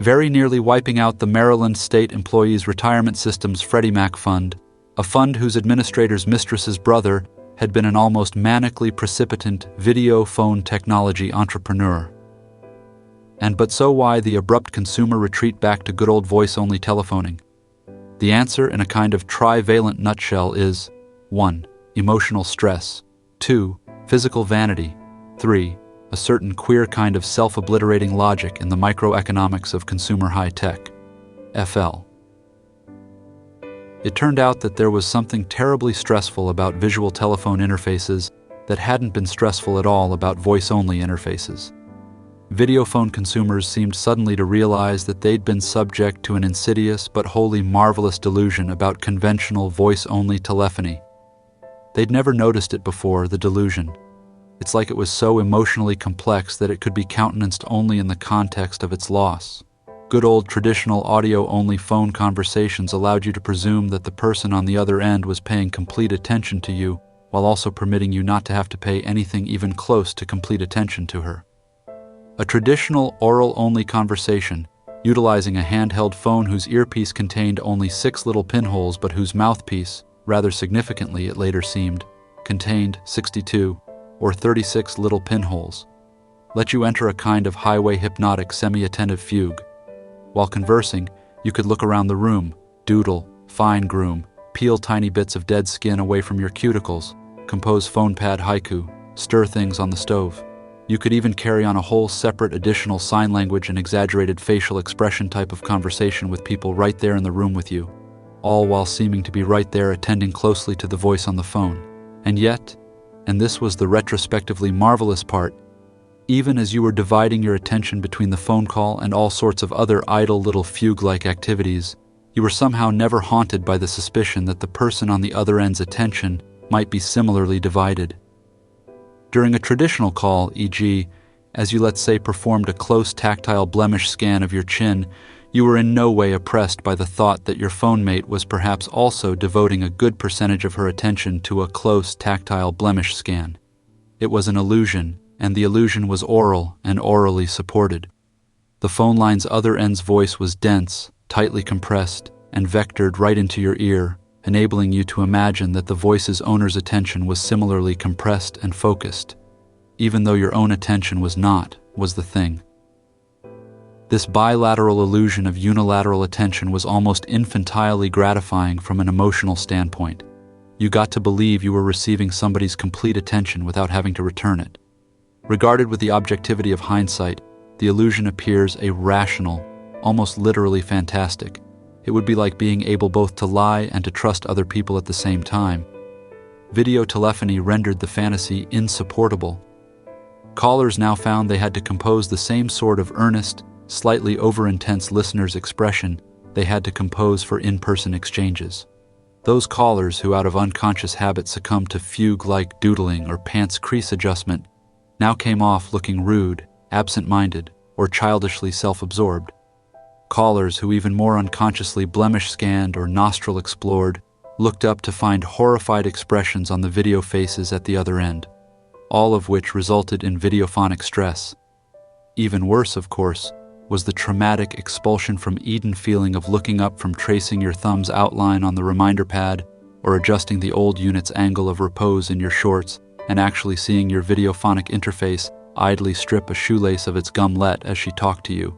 very nearly wiping out the Maryland State Employees Retirement System's Freddie Mac Fund, a fund whose administrator's mistress's brother had been an almost manically precipitant video phone technology entrepreneur. But so why the abrupt consumer retreat back to good old voice-only telephoning? The answer, in a kind of trivalent nutshell, is 1. Emotional stress, 2. Physical vanity, 3. A certain queer kind of self-obliterating logic in the microeconomics of consumer high-tech. FL. It turned out that there was something terribly stressful about visual telephone interfaces that hadn't been stressful at all about voice-only interfaces. Videophone consumers seemed suddenly to realize that they'd been subject to an insidious but wholly marvelous delusion about conventional voice-only telephony. They'd never noticed it before, the delusion. It's like it was so emotionally complex that it could be countenanced only in the context of its loss. Good old traditional audio-only phone conversations allowed you to presume that the person on the other end was paying complete attention to you, while also permitting you not to have to pay anything even close to complete attention to her. A traditional oral-only conversation, utilizing a handheld phone whose earpiece contained only 6 little pinholes but whose mouthpiece, rather significantly it later seemed, contained 62 or 36 little pinholes, let you enter a kind of highway hypnotic semi-attentive fugue. While conversing, you could look around the room, doodle, fine-groom, peel tiny bits of dead skin away from your cuticles, compose phone pad haiku, stir things on the stove. You could even carry on a whole separate additional sign language and exaggerated facial expression type of conversation with people right there in the room with you, all while seeming to be right there attending closely to the voice on the phone. And yet, and this was the retrospectively marvelous part, even as you were dividing your attention between the phone call and all sorts of other idle little fugue-like activities, you were somehow never haunted by the suspicion that the person on the other end's attention might be similarly divided. During a traditional call, e.g., as you, let's say, performed a close tactile blemish scan of your chin, you were in no way oppressed by the thought that your phone mate was perhaps also devoting a good percentage of her attention to a close tactile blemish scan. It was an illusion, and the illusion was oral and orally supported. The phone line's other end's voice was dense, tightly compressed, and vectored right into your ear, enabling you to imagine that the voice's owner's attention was similarly compressed and focused, even though your own attention was not, was the thing. This bilateral illusion of unilateral attention was almost infantilely gratifying from an emotional standpoint. You got to believe you were receiving somebody's complete attention without having to return it. Regarded with the objectivity of hindsight, the illusion appears a rational, almost literally fantastic. It would be like being able both to lie and to trust other people at the same time. Video telephony rendered the fantasy insupportable. Callers now found they had to compose the same sort of earnest, slightly over-intense listener's expression they had to compose for in-person exchanges. Those callers who out of unconscious habit succumbed to fugue-like doodling or pants crease adjustment now came off looking rude, absent-minded, or childishly self-absorbed. Callers who even more unconsciously blemish-scanned or nostril-explored looked up to find horrified expressions on the video faces at the other end, all of which resulted in videophonic stress. Even worse, of course, was the traumatic expulsion from Eden feeling of looking up from tracing your thumb's outline on the reminder pad or adjusting the old unit's angle of repose in your shorts and actually seeing your videophonic interface idly strip a shoelace of its gumlet as she talked to you,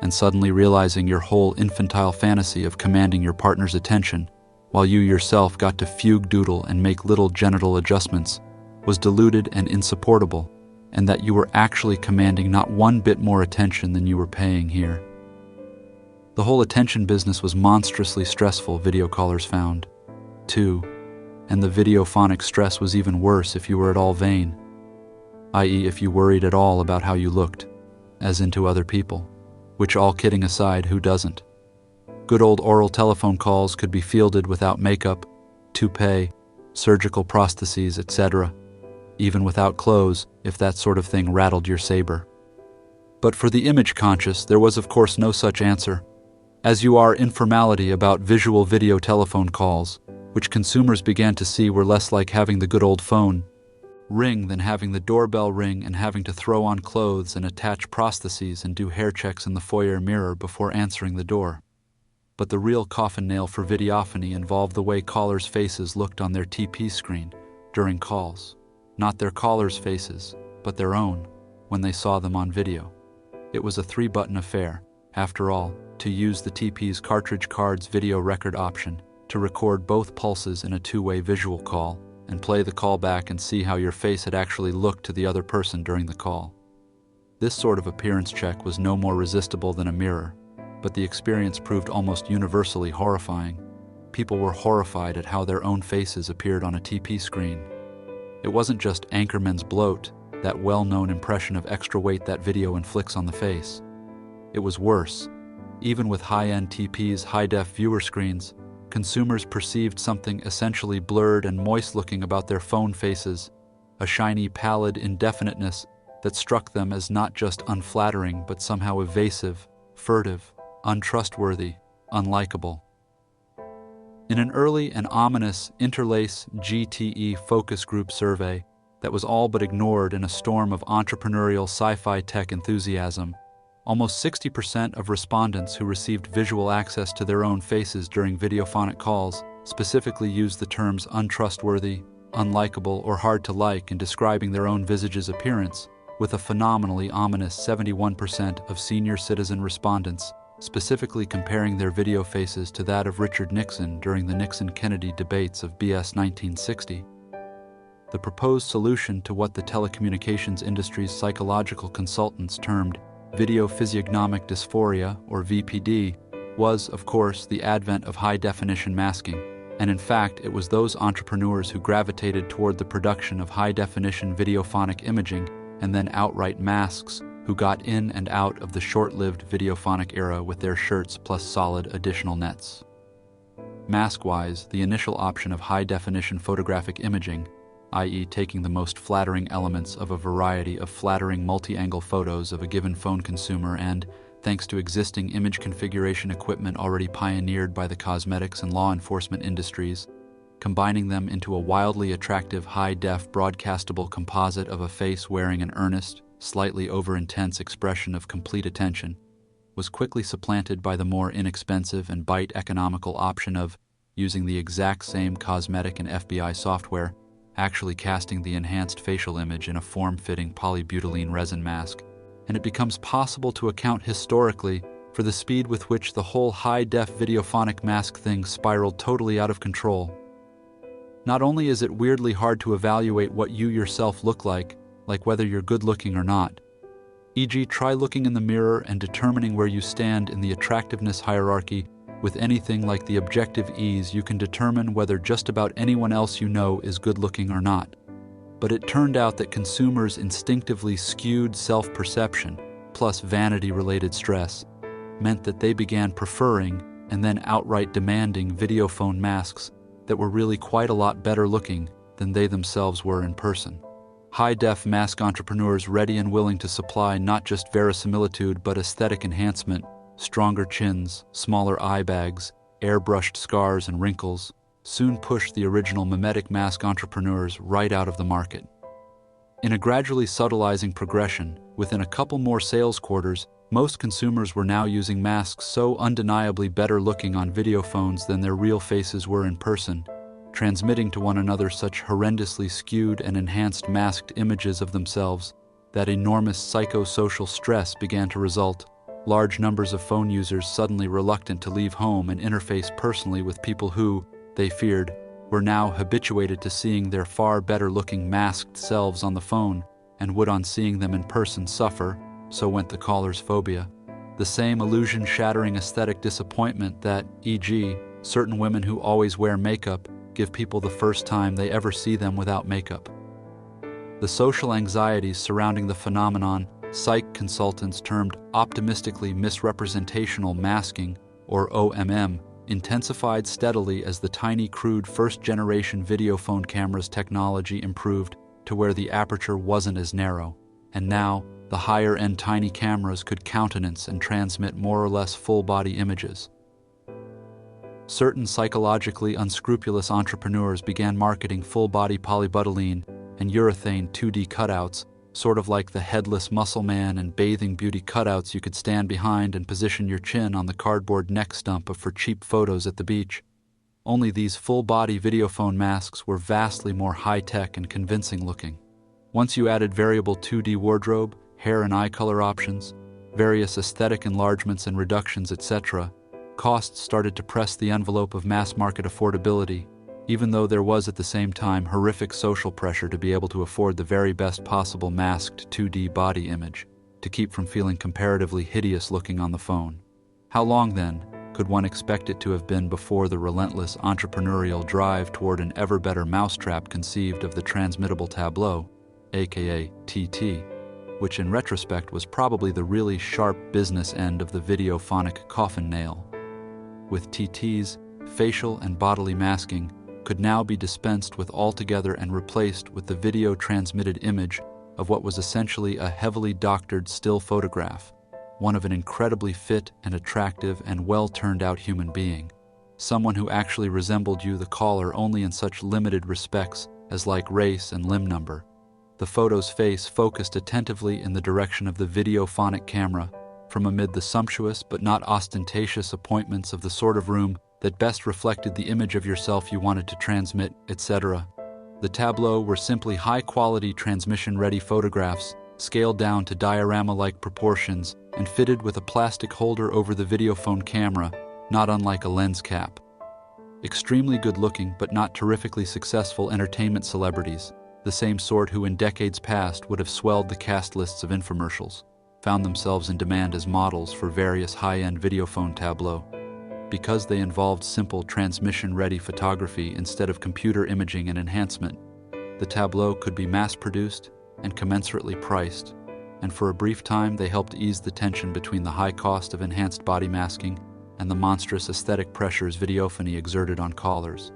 and suddenly realizing your whole infantile fantasy of commanding your partner's attention, while you yourself got to fugue doodle and make little genital adjustments, was diluted and insupportable, and that you were actually commanding not one bit more attention than you were paying here. The whole attention business was monstrously stressful, video callers found, too, and the videophonic stress was even worse if you were at all vain, i.e. if you worried at all about how you looked, as into other people. Which, all kidding aside, who doesn't? Good old oral telephone calls could be fielded without makeup, toupee, surgical prostheses, etc., even without clothes, if that sort of thing rattled your saber. But for the image-conscious, there was of course no such answer, as you are informality about visual video telephone calls, which consumers began to see were less like having the good old phone, ring than having the doorbell ring and having to throw on clothes and attach prostheses and do hair checks in the foyer mirror before answering the door. But the real coffin nail for videophony involved the way callers' faces looked on their TP screen during calls. Not their callers' faces, but their own, when they saw them on video. It was a 3-button affair, after all, to use the TP's cartridge card's video record option to record both pulses in a 2-way visual call and play the call back and see how your face had actually looked to the other person during the call. This sort of appearance check was no more resistible than a mirror, but the experience proved almost universally horrifying. People were horrified at how their own faces appeared on a TP screen. It wasn't just Anchorman's bloat, that well-known impression of extra weight that video inflicts on the face. It was worse. Even with high-end TP's high-def viewer screens, consumers perceived something essentially blurred and moist-looking about their phone faces, a shiny, pallid indefiniteness that struck them as not just unflattering but somehow evasive, furtive, untrustworthy, unlikable. In an early and ominous Interlace GTE focus group survey that was all but ignored in a storm of entrepreneurial sci-fi tech enthusiasm, almost 60% of respondents who received visual access to their own faces during videophonic calls specifically used the terms untrustworthy, unlikable, or hard to like in describing their own visage's appearance, with a phenomenally ominous 71% of senior citizen respondents specifically comparing their video faces to that of Richard Nixon during the Nixon-Kennedy debates of BS 1960. The proposed solution to what the telecommunications industry's psychological consultants termed video physiognomic dysphoria, or VPD, was, of course, the advent of high-definition masking, and in fact it was those entrepreneurs who gravitated toward the production of high-definition videophonic imaging and then outright masks who got in and out of the short-lived videophonic era with their shirts plus solid additional nets. Mask-wise, the initial option of high-definition photographic imaging, i.e. taking the most flattering elements of a variety of flattering multi-angle photos of a given phone consumer and, thanks to existing image configuration equipment already pioneered by the cosmetics and law enforcement industries, combining them into a wildly attractive high-def broadcastable composite of a face wearing an earnest, slightly over-intense expression of complete attention, was quickly supplanted by the more inexpensive and bite-economical option of using the exact same cosmetic and FBI software, actually casting the enhanced facial image in a form-fitting polybutylene resin mask, and it becomes possible to account historically for the speed with which the whole high-def videophonic mask thing spiraled totally out of control. Not only is it weirdly hard to evaluate what you yourself look like whether you're good-looking or not, e.g. try looking in the mirror and determining where you stand in the attractiveness hierarchy with anything like the objective ease you can determine whether just about anyone else you know is good-looking or not. But it turned out that consumers' instinctively skewed self-perception, plus vanity-related stress, meant that they began preferring and then outright demanding videophone masks that were really quite a lot better looking than they themselves were in person. High-def mask entrepreneurs ready and willing to supply not just verisimilitude but aesthetic enhancement, stronger chins, smaller eye bags, airbrushed scars and wrinkles, soon pushed the original mimetic mask entrepreneurs right out of the market. In a gradually subtilizing progression, within a couple more sales quarters, most consumers were now using masks so undeniably better looking on video phones than their real faces were in person, transmitting to one another such horrendously skewed and enhanced masked images of themselves that enormous psychosocial stress began to result. Large numbers of phone users suddenly reluctant to leave home and interface personally with people who, they feared, were now habituated to seeing their far better-looking masked selves on the phone and would on seeing them in person suffer, so went the caller's phobia, the same illusion-shattering aesthetic disappointment that, e.g., certain women who always wear makeup give people the first time they ever see them without makeup. The social anxieties surrounding the phenomenon psych consultants termed optimistically misrepresentational masking, or OMM, intensified steadily as the tiny, crude first-generation videophone camera's technology improved to where the aperture wasn't as narrow, and now the higher-end tiny cameras could countenance and transmit more or less full-body images. Certain psychologically unscrupulous entrepreneurs began marketing full-body polybutylene and urethane 2D cutouts, sort of like the headless muscle man and bathing beauty cutouts you could stand behind and position your chin on the cardboard neck stump for cheap photos at the beach. Only these full-body videophone masks were vastly more high-tech and convincing looking. Once you added variable 2D wardrobe, hair and eye color options, various aesthetic enlargements and reductions, etc., costs started to press the envelope of mass-market affordability, even though there was at the same time horrific social pressure to be able to afford the very best possible masked 2D body image, to keep from feeling comparatively hideous looking on the phone. How long, then, could one expect it to have been before the relentless entrepreneurial drive toward an ever-better mousetrap conceived of the transmittable tableau, aka TT, which in retrospect was probably the really sharp business end of the videophonic coffin nail. With TTs, facial and bodily masking could now be dispensed with altogether and replaced with the video-transmitted image of what was essentially a heavily doctored still photograph, one of an incredibly fit and attractive and well-turned-out human being, someone who actually resembled you, the caller, only in such limited respects as like race and limb number. The photo's face focused attentively in the direction of the videophonic camera from amid the sumptuous but not ostentatious appointments of the sort of room that best reflected the image of yourself you wanted to transmit, etc. The tableau were simply high-quality transmission-ready photographs, scaled down to diorama-like proportions and fitted with a plastic holder over the videophone camera, not unlike a lens cap. Extremely good-looking but not terrifically successful entertainment celebrities, the same sort who in decades past would have swelled the cast lists of infomercials, found themselves in demand as models for various high-end videophone tableaux. Because they involved simple transmission-ready photography instead of computer imaging and enhancement, the tableau could be mass-produced and commensurately priced, and for a brief time they helped ease the tension between the high cost of enhanced body masking and the monstrous aesthetic pressures videophony exerted on callers,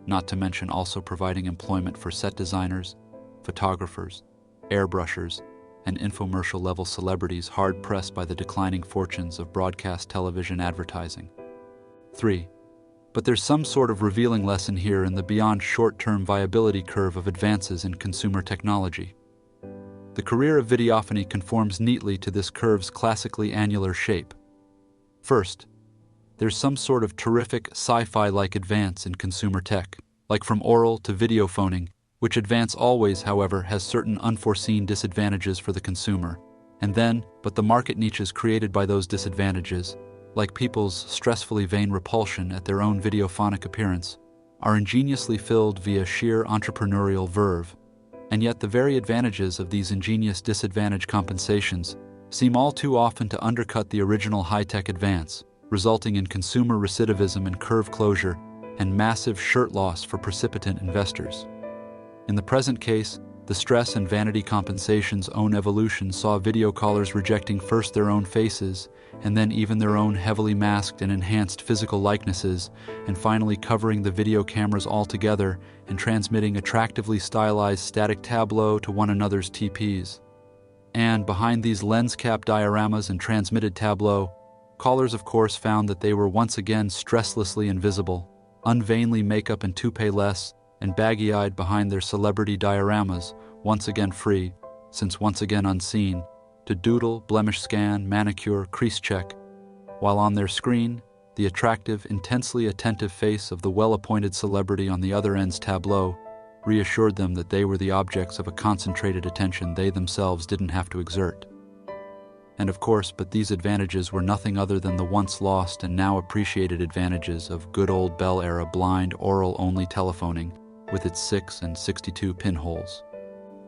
not to mention also providing employment for set designers, photographers, airbrushers, and infomercial-level celebrities hard-pressed by the declining fortunes of broadcast television advertising. 3. But there's some sort of revealing lesson here in the beyond short-term viability curve of advances in consumer technology. The career of videophony conforms neatly to this curve's classically annular shape. First, there's some sort of terrific sci-fi-like advance in consumer tech, like from oral to videophoning, which advance always, however, has certain unforeseen disadvantages for the consumer. And then, but the market niches created by those disadvantages, like people's stressfully vain repulsion at their own videophonic appearance, are ingeniously filled via sheer entrepreneurial verve. And yet the very advantages of these ingenious disadvantage compensations seem all too often to undercut the original high-tech advance, resulting in consumer recidivism and curve closure and massive shirt loss for precipitant investors. In the present case, the stress and vanity compensation's own evolution saw video callers rejecting first their own faces, and then even their own heavily masked and enhanced physical likenesses, and finally covering the video cameras altogether and transmitting attractively stylized static tableau to one another's TPs. And behind these lens cap dioramas and transmitted tableau, callers of course found that they were once again stresslessly invisible, unvainly makeup and toupee-less, and baggy-eyed behind their celebrity dioramas, once again free, since once again unseen, to doodle, blemish scan, manicure, crease check, while on their screen, the attractive, intensely attentive face of the well-appointed celebrity on the other end's tableau reassured them that they were the objects of a concentrated attention they themselves didn't have to exert. And of course, but these advantages were nothing other than the once lost and now appreciated advantages of good old Bell-era blind oral-only telephoning with its 6 and 62 pinholes.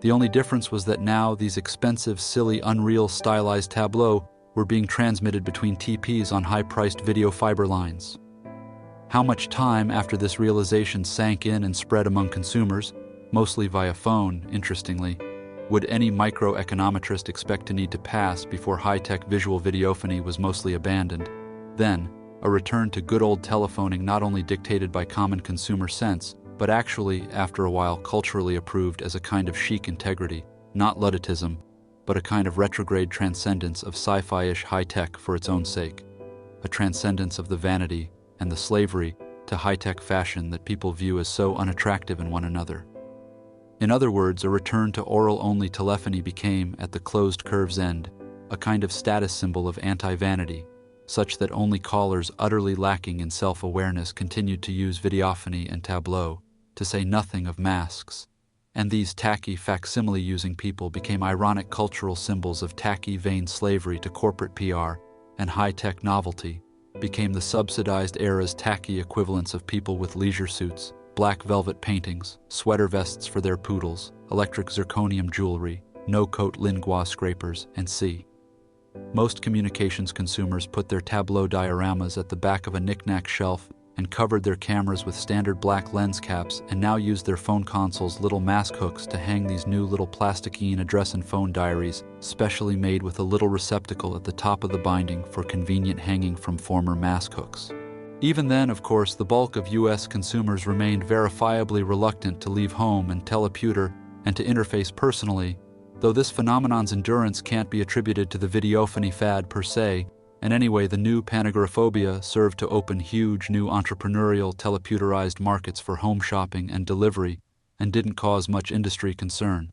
The only difference was that now these expensive, silly, unreal stylized tableaux were being transmitted between TPs on high-priced video fiber lines. How much time after this realization sank in and spread among consumers, mostly via phone, interestingly, would any microeconometrist expect to need to pass before high-tech visual videophony was mostly abandoned? Then, a return to good old telephoning not only dictated by common consumer sense, but actually, after a while, culturally approved as a kind of chic integrity, not Ludditism, but a kind of retrograde transcendence of sci-fi-ish high-tech for its own sake, a transcendence of the vanity and the slavery to high-tech fashion that people view as so unattractive in one another. In other words, a return to oral-only telephony became, at the closed curve's end, a kind of status symbol of anti-vanity, such that only callers utterly lacking in self-awareness continued to use videophony and tableau, to say nothing of masks. And these tacky facsimile-using people became ironic cultural symbols of tacky, vain slavery to corporate PR and high-tech novelty, became the subsidized era's tacky equivalents of people with leisure suits, black velvet paintings, sweater vests for their poodles, electric zirconium jewelry, no-coat lingua scrapers, and Most communications consumers put their tableau dioramas at the back of a knick-knack shelf and covered their cameras with standard black lens caps, and now use their phone consoles' little mask hooks to hang these new little plasticine address and phone diaries, specially made with a little receptacle at the top of the binding for convenient hanging from former mask hooks. Even then, of course, the bulk of U.S. consumers remained verifiably reluctant to leave home and teleputer and to interface personally, though this phenomenon's endurance can't be attributed to the videophony fad per se. And anyway, the new panagoraphobia served to open huge new entrepreneurial teleputerized markets for home shopping and delivery, and didn't cause much industry concern.